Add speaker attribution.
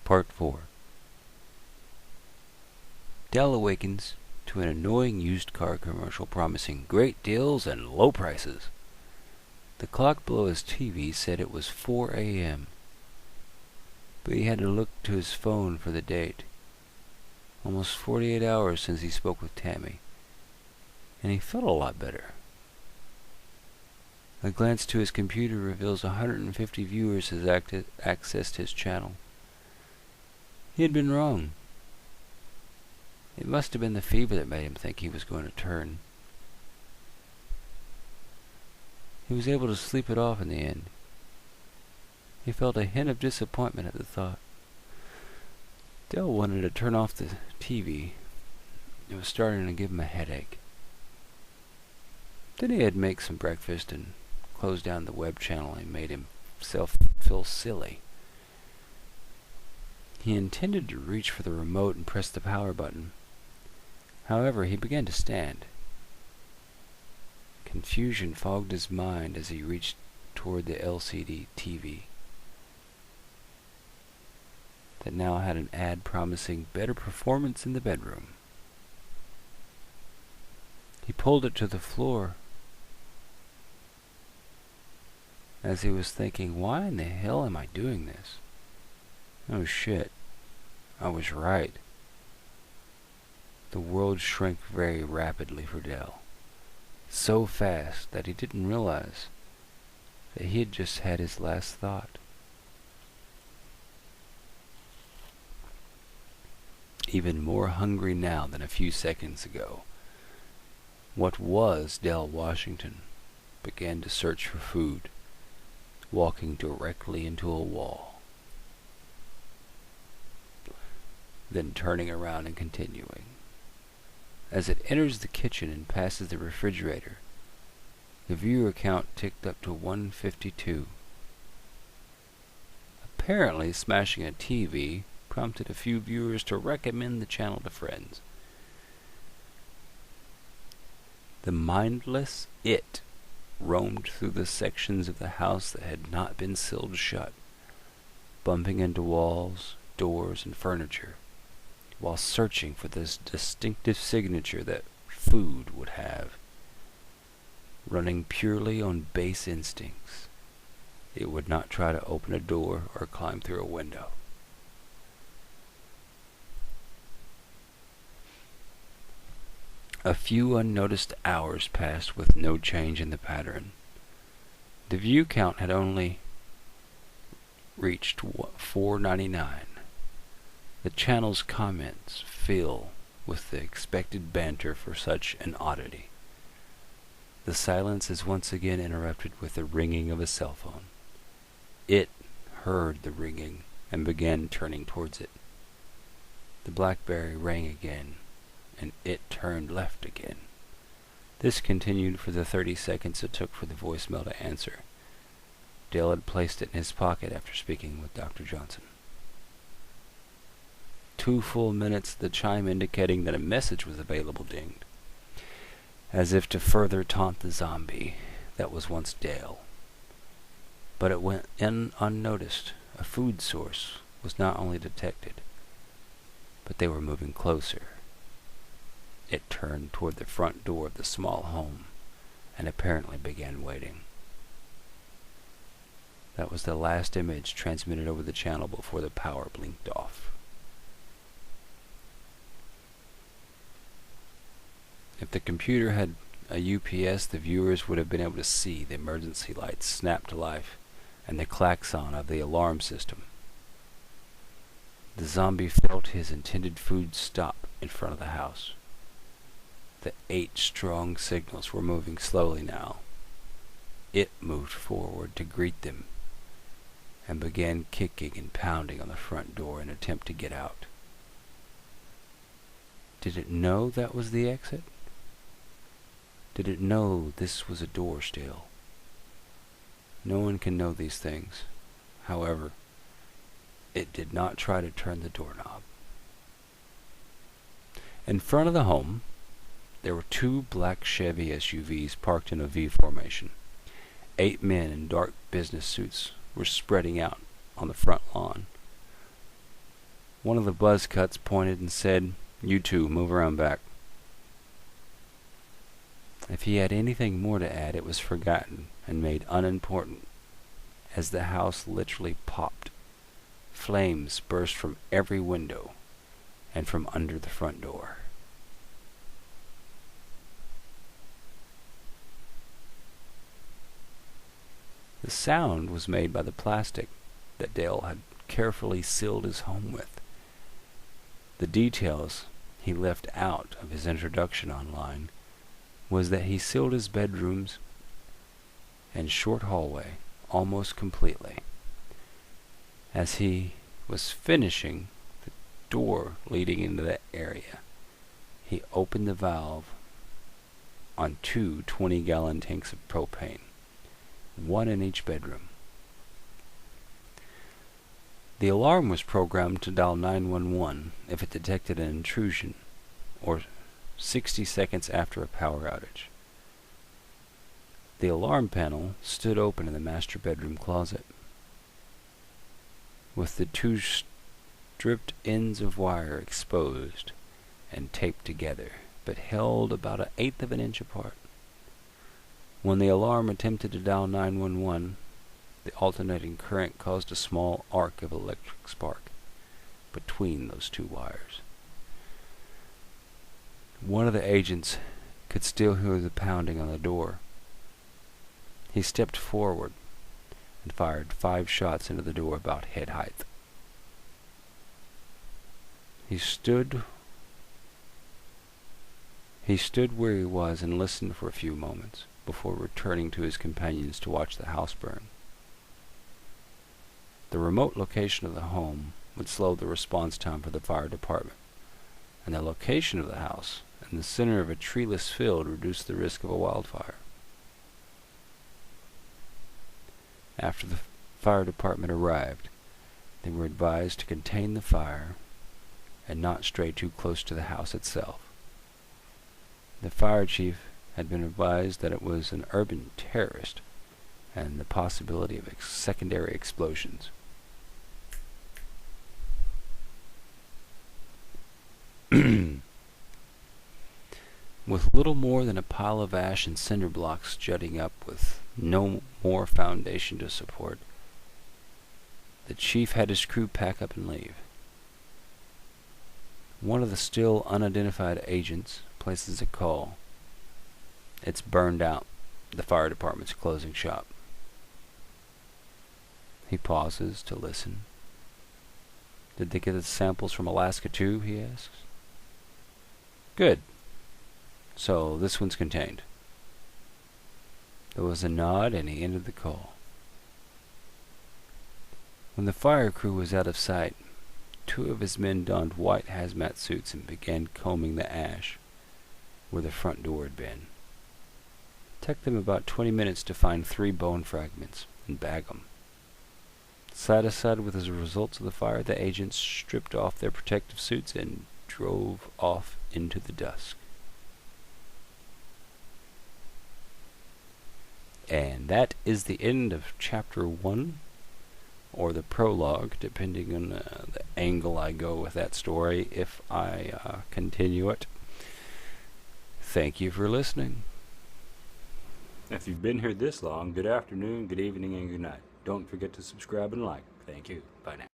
Speaker 1: Part 4. Dell awakens to an annoying used car commercial promising great deals and low prices. The clock below his TV said it was 4 a.m., but he had to look to his phone for the date. Almost 48 hours since he spoke with Tammy, and he felt a lot better. A glance to his computer reveals 150 viewers has accessed his channel. He had been wrong. It must have been the fever that made him think he was going to turn. He was able to sleep it off in the end. He felt a hint of disappointment at the thought. Dell wanted to turn off the TV. It was starting to give him a headache. Then he had to make some breakfast and close down the web channel and made himself feel silly. He intended to reach for the remote and press the power button. However, he began to stand. Confusion fogged his mind as he reached toward the LCD TV that now had an ad promising better performance in the bedroom. He pulled it to the floor as he was thinking, why in the hell am I doing this? Oh shit, I was right. The world shrank very rapidly for Dell. So fast that he didn't realize that he had just had his last thought. Even more hungry now than a few seconds ago, what was Dell Washington began to search for food, walking directly into a wall, then turning around and continuing. As it enters the kitchen and passes the refrigerator, the viewer count ticked up to 152. Apparently, smashing a TV prompted a few viewers to recommend the channel to friends. The mindless it roamed through the sections of the house that had not been sealed shut, bumping into walls, doors, and furniture, while searching for this distinctive signature that food would have. Running purely on base instincts, it would not try to open a door or climb through a window. A few unnoticed hours passed with no change in the pattern. The view count had only reached 499. The channel's comments fill with the expected banter for such an oddity. The silence is once again interrupted with the ringing of a cell phone. It heard the ringing and began turning towards it. The BlackBerry rang again, and it turned left again. This continued for the 30 seconds it took for the voicemail to answer. Dale had placed it in his pocket after speaking with Dr. Johnson. 2 full minutes, the chime indicating that a message was available dinged, as if to further taunt the zombie that was once Dale. But it went in unnoticed. A food source was not only detected, but they were moving closer. It turned toward the front door of the small home and apparently began waiting. That was the last image transmitted over the channel before the power blinked off. If the computer had a UPS, the viewers would have been able to see the emergency lights snap to life and the klaxon of the alarm system. The zombie felt his intended food stop in front of the house. The 8 strong signals were moving slowly now. It moved forward to greet them and began kicking and pounding on the front door in an attempt to get out. Did it know that was the exit? Did it know this was a door still? No one can know these things. However, it did not try to turn the doorknob. In front of the home, there were 2 black Chevy SUVs parked in a V formation. 8 men in dark business suits were spreading out on the front lawn. One of the buzz cuts pointed and said, "You two, move around back." If he had anything more to add, it was forgotten and made unimportant, as the house literally popped. Flames burst from every window and from under the front door. The sound was made by the plastic that Dale had carefully sealed his home with. The details he left out of his introduction online was that he sealed his bedrooms and short hallway almost completely. As he was finishing the door leading into that area, he opened the valve on two 20-gallon tanks of propane, one in each bedroom. The alarm was programmed to dial 911 if it detected an intrusion, or 60 seconds after a power outage. The alarm panel stood open in the master bedroom closet, with the two stripped ends of wire exposed and taped together, but held about 1/8 of an inch apart. When the alarm attempted to dial 911, the alternating current caused a small arc of electric spark between those two wires. One of the agents could still hear the pounding on the door. He stepped forward and fired 5 shots into the door about head height. He stood where he was and listened for a few moments before returning to his companions to watch the house burn. The remote location of the home would slow the response time for the fire department, and the location of the house in the center of a treeless field reduced the risk of a wildfire. After the fire department arrived, they were advised to contain the fire and not stray too close to the house itself. The fire chief had been advised that it was an urban terrorist and the possibility of secondary explosions. With little more than a pile of ash and cinder blocks jutting up with no more foundation to support, the chief had his crew pack up and leave. One of the still unidentified agents places a call. "It's burned out. The fire department's closing shop." He pauses to listen. "Did they get the samples from Alaska too?" he asks. "Good. So this one's contained." There was a nod and he ended the call. When the fire crew was out of sight, 2 of his men donned white hazmat suits and began combing the ash where the front door had been. It took them about 20 minutes to find 3 bone fragments and bag them. Satisfied with the results of the fire, the agents stripped off their protective suits and drove off into the dusk. And that is the end of Chapter 1, or the prologue, depending on the angle I go with that story, if I continue it. Thank you for listening. If you've been here this long, good afternoon, good evening, and good night. Don't forget to subscribe and like. Thank you. Bye now.